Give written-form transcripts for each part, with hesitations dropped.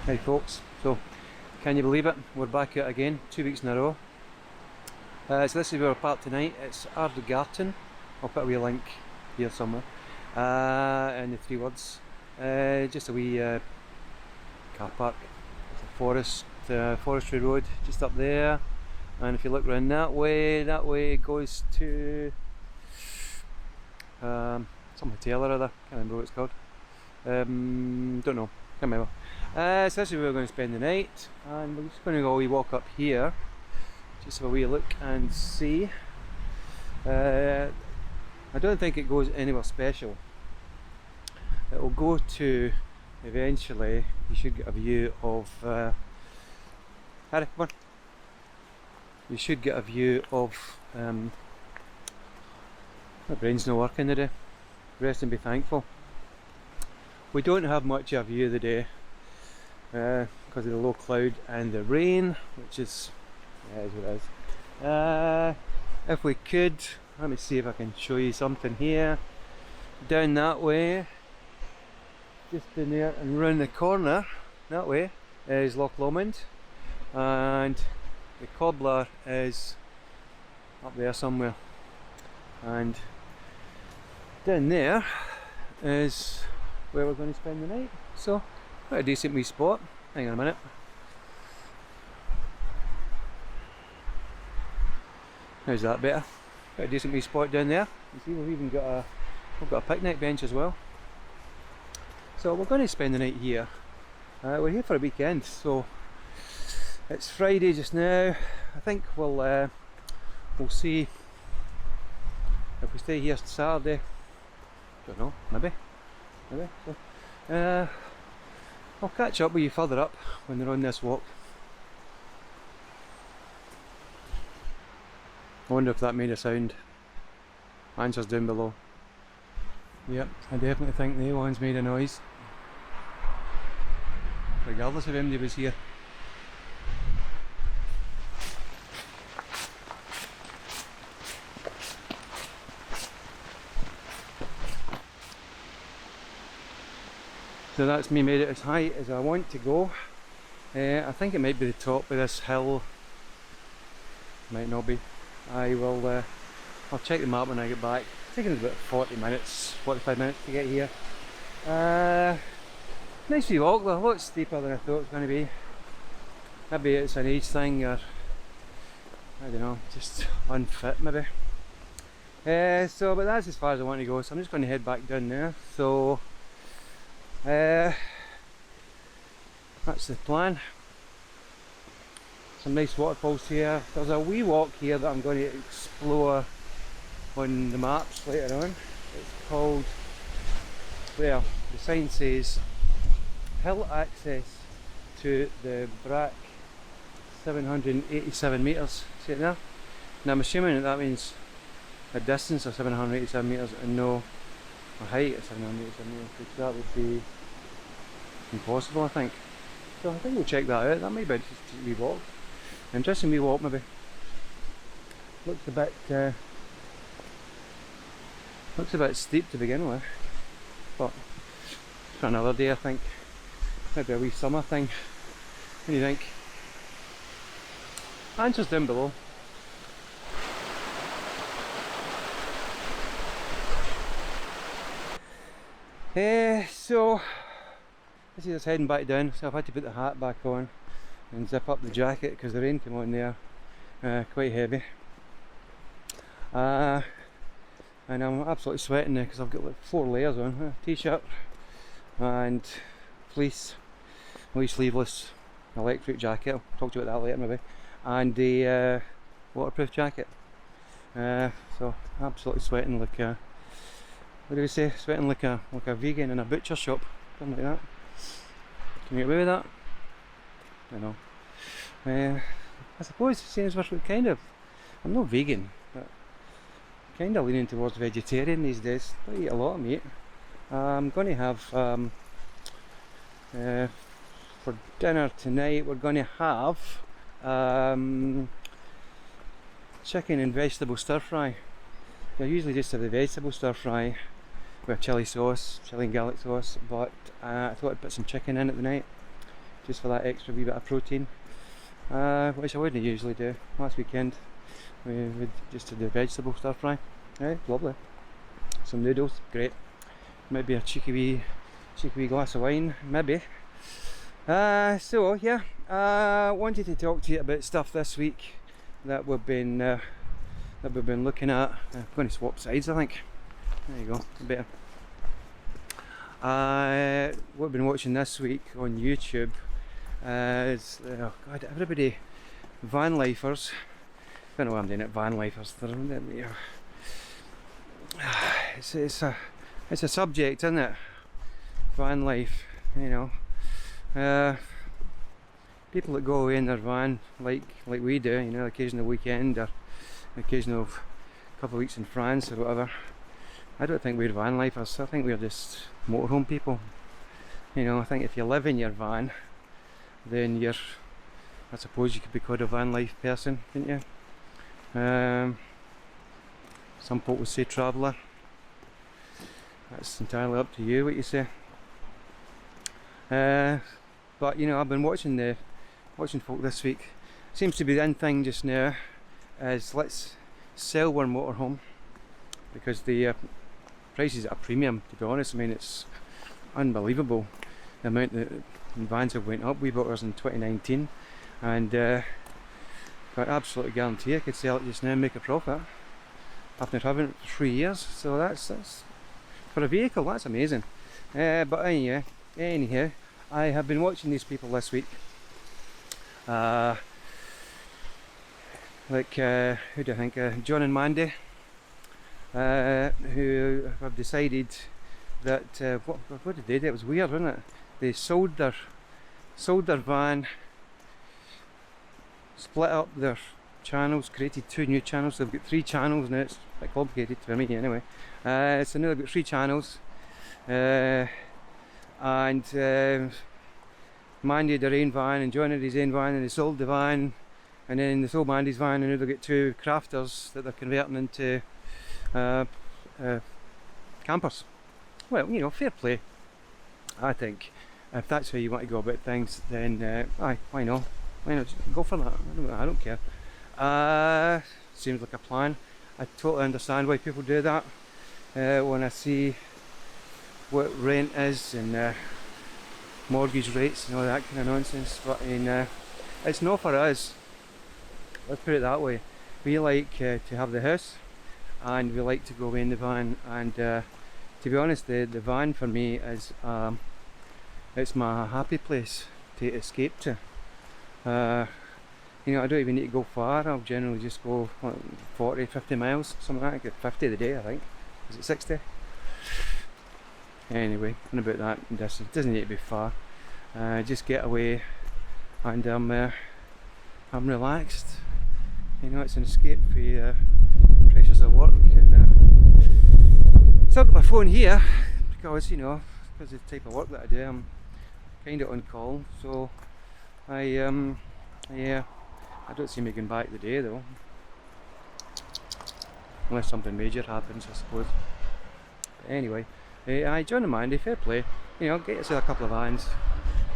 Hey folks, so can you believe it? We're back out again, 2 weeks in a row. So this is where we're parked tonight. It's Ardgarten. I'll put a wee link here somewhere. And the 3 words. Just a wee car park. It's a forestry road just up there. And if you look around that way it goes to some hotel or other. Can't remember what it's called. Don't know. Can't remember. So this is where we're going to spend the night, and we're just going to go a wee walk up here, just have a wee look and see. I don't think it goes anywhere special. It will go to, eventually, you should get a view of, Harry, come on. You should get a view of, my brain's not working today, rest and be thankful. We don't have much of a view of the day because of the low cloud and the rain, which is, is what it is. If we could, let me see if I can show you something here. Down that way, just in there and round the corner, that way, is Loch Lomond, and the cobbler is up there somewhere. And down there is where we're going to spend the night. So, quite a decent wee spot. Hang on a minute. How's that better? Quite a decent wee spot down there. You see, we've even got a picnic bench as well. So we're going to spend the night here. We're here for a weekend, so it's Friday just now. I think we'll see if we stay here Saturday. Don't know, maybe. So, I'll catch up with you further up when they're on this walk. I wonder if that made a sound. Answers down below. Yep, I definitely think the one's made a noise. Regardless of anybody was here. So that's me made it as high as I want to go. I think it might be the top of this hill. Might not be. I'll check the map when I get back. It's taking about 40 minutes, 45 minutes to get here. Nice wee walk though, a lot steeper than I thought it was going to be. Maybe it's an age thing, or I don't know, just unfit maybe. But that's as far as I want to go, so I'm just going to head back down there. So that's the plan. Some nice waterfalls here. There's a wee walk here that I'm going to explore on the maps later on. It's called, well, the sign says hill access to the Brack 787 metres. See it there? Now I'm assuming that means a distance of 787 metres and no a height of 787 metres, which that would be impossible, I think. So I think we'll check that out. That might be just a wee walk. Interesting wee walk maybe. Looks a bit steep to begin with, but for another day I think. Maybe a wee summer thing. What do you think? Answers down below. So this is us heading back down, so I've had to put the hat back on and zip up the jacket because the rain came on there quite heavy. And I'm absolutely sweating now because I've got like 4 layers on. T-shirt and fleece, a wee sleeveless electric jacket, I'll talk to you about that later maybe, and the waterproof jacket. So absolutely sweating like a, what do we say, sweating like a vegan in a butcher shop, something like that. Can you get away with that? I don't know. I suppose seems we're kind of, I'm not vegan, but kind of leaning towards vegetarian these days. I eat a lot of meat. I'm going to have for dinner tonight we're going to have chicken and vegetable stir fry. I usually just have the vegetable stir fry with chilli sauce, chilli and garlic sauce, but I thought I'd put some chicken in it tonight just for that extra wee bit of protein, which I wouldn't usually do. Last weekend we just did the vegetable stir fry. Lovely. Some noodles, great. Maybe a cheeky wee glass of wine, maybe. So yeah, wanted to talk to you about stuff this week that we've been looking at. I'm going to swap sides, I think. There you go, better. What I've been watching this week on YouTube is, oh God, everybody, van lifers. I don't know why I'm doing it, van lifers. It's a subject, isn't it? Van life, you know. People that go away in their van, like we do, you know, occasional weekend or occasional couple of weeks in France or whatever. I don't think we're van lifers. I think we're just motorhome people. You know, I think if you live in your van, then I suppose you could be called a van life person, couldn't you? Some people would say traveller. That's entirely up to you what you say. But you know, I've been watching folk this week. Seems to be the in thing just now is let's sell our motorhome, because the price is at a premium, to be honest. I mean, it's unbelievable the amount that vans have went up. We bought ours in 2019 and I absolutely guarantee I could sell it just now and make a profit after having it for 3 years. So that's for a vehicle, that's amazing. But anyhow, I have been watching these people this week, like who do I think, John and Mandy, who have decided that what did they do? It was weird, wasn't it? They sold their van, split up their channels, created 2 new channels. They've got 3 channels now. It's a bit complicated for me anyway. So now they've got 3 channels, and Mandy had their own van and John had his own van, and they sold the van, and then they sold Mandy's van, and now they've got 2 crafters that they're converting into campers. Well, you know, fair play. I think if that's how you want to go about things, then why not? Why not just go for that? I don't care. Seems like a plan. I totally understand why people do that. When I see what rent is and mortgage rates and all that kind of nonsense, but it's not for us. Let's put it that way. We like to have the house, and we like to go away in the van, and to be honest, the van for me is it's my happy place to escape to. You know, I don't even need to go far. I'll generally just go 40, 50 miles, something like that. I get 50 a day, I think. Is it 60? Anyway, and about that distance, it doesn't need to be far. Just get away, and I'm relaxed. You know, it's an escape for the pressures of work. And so I've got my phone here because, you know, because of the type of work that I do, I'm kind of on call. So yeah, I don't see me going back the day though, unless something major happens, I suppose. But anyway, John and Mandy, fair play. You know, get yourself a couple of vans,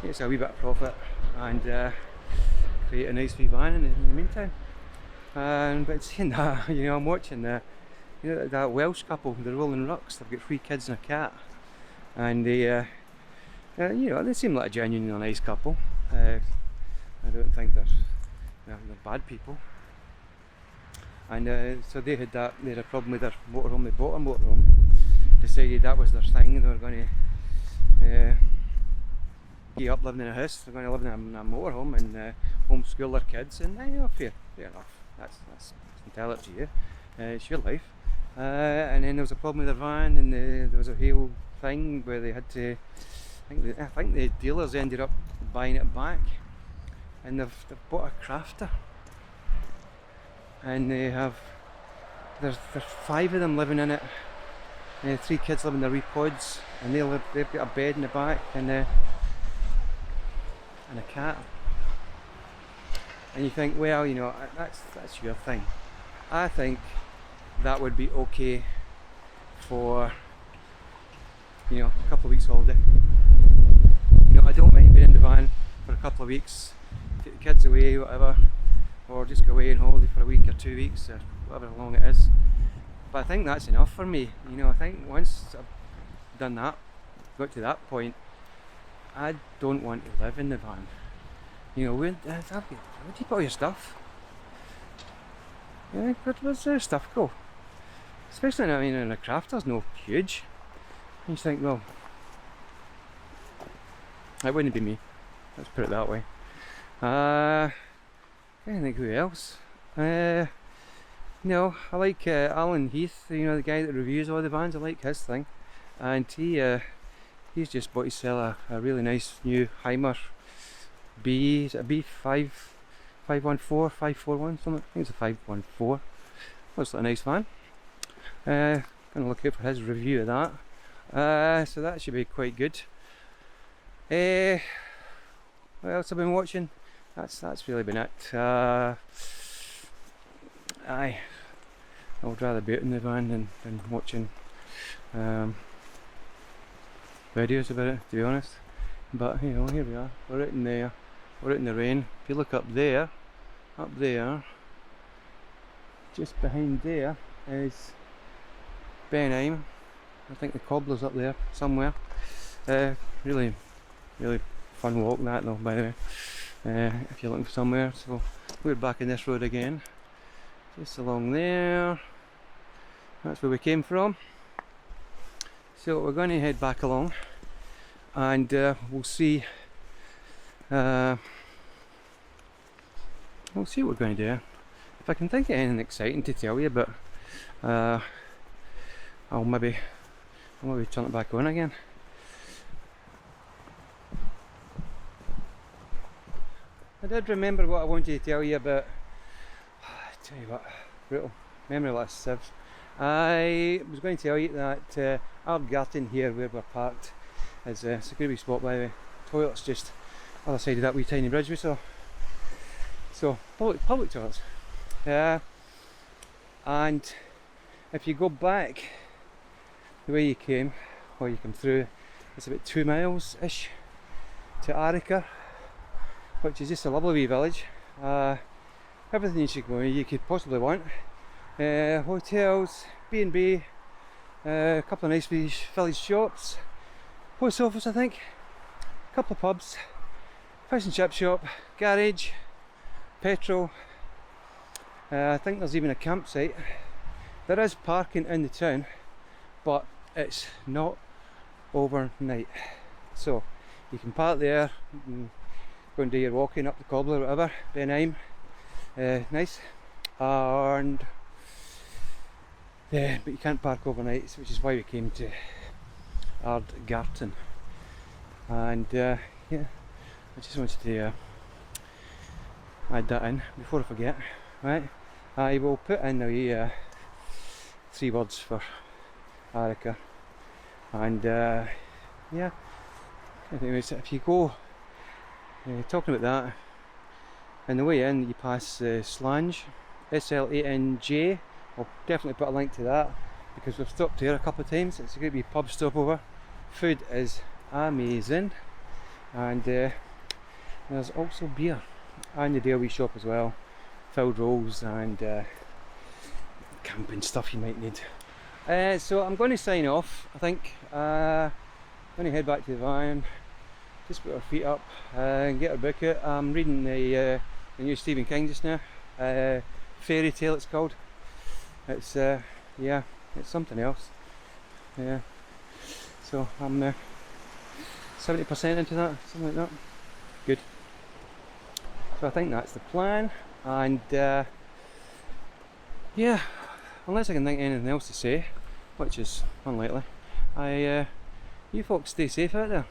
get yourself a wee bit of profit, and create a nice wee van in the meantime. But saying that, you know, I'm watching that Welsh couple, the Rolling Rucks. They've got 3 kids and a cat, and they, you know, they seem like a genuinely nice couple. I don't think they're bad people. And so they had a problem with their motorhome. They bought a motorhome, decided that was their thing, and they were going to give up living in a house. They're going to live in a motorhome and homeschool their kids. And you know, fair enough. That's entirely up to you. It's your life. And then there was a problem with their van, and there was a whole thing where they had to. I think the dealers ended up buying it back, and they've bought a crafter, and there's 5 of them living in it, and 3 kids live in their wee pods, and they've got a bed in the back and a cat. And you think, well, you know, that's your thing. I think that would be okay for, you know, a couple of weeks holiday. You know, I don't mind being in the van for a couple of weeks, take the kids away, whatever, or just go away on holiday for a week or 2 weeks or whatever long it is. But I think that's enough for me. You know, I think once I've done that, got to that point, I don't want to live in the van. You know, where do you put all your stuff? Yeah, where's their stuff go? Especially, I mean, in a crafter's no huge. You just think, well, that wouldn't be me. Let's put it that way. I can't think who else. No, I like Alan Heath, you know, the guy that reviews all the vans. I like his thing, and he's just bought himself a really nice new Heimer B. Is it a B5 514 541 something? I think it's a 514. Looks like a nice van. Gonna look out for his review of that. So that should be quite good. What else I've been watching? That's really been it. I would rather be out in the van than watching videos about it, to be honest. But you know, here we are. We're out in the rain. If you look up there, just behind there is Benheim. I think the cobbler's up there somewhere. Really fun walk that though, by the way. If you're looking for somewhere. So we're back in this road again. Just along there. That's where we came from. So we're going to head back along, and we'll see. We'll see what we're going to do. If I can think of anything exciting to tell you, but I'll maybe turn it back on again. I did remember what I wanted to tell you about. Tell you what, brutal memory loss, sieves. I was going to tell you that Ardgarten here, where we're parked, is it's a good wee spot, by the way. Toilet's just other side of that wee tiny bridge we saw. So public toilets. And if you go back the way you came, or you come through, it's about 2 miles ish to Ardgarten, which is just a lovely wee village. Everything you could possibly want. Hotels, B&B, a couple of nice village shops, post office I think, a couple of pubs, fish and chip shop, garage, petrol. I think there's even a campsite. There is parking in the town, but it's not overnight. So you can park there, go and do your walking up the cobbler or whatever, Benheim. Nice. And but you can't park overnight, which is why we came to Ardgarten. And yeah, I just wanted to add that in before I forget. Right, I will put in the 3 words for Ardgarten. And yeah, anyways, if you go talking about that, on the way in you pass Slange, SLANJ. I'll definitely put a link to that because we've stopped here a couple of times. It's a good wee pub stopover. Food is amazing, and there's also beer and the dairy shop as well, filled rolls and camping stuff you might need. So I'm going to sign off. I think I'm going to head back to the van, just put our feet up and get our book out. I'm reading the new Stephen King just now, Fairy Tale it's called. It's yeah, it's something else. Yeah, so I'm 70% into that, something like that. Good. So I think that's the plan, and yeah, unless I can think of anything else to say, which is unlikely, you folks stay safe out there.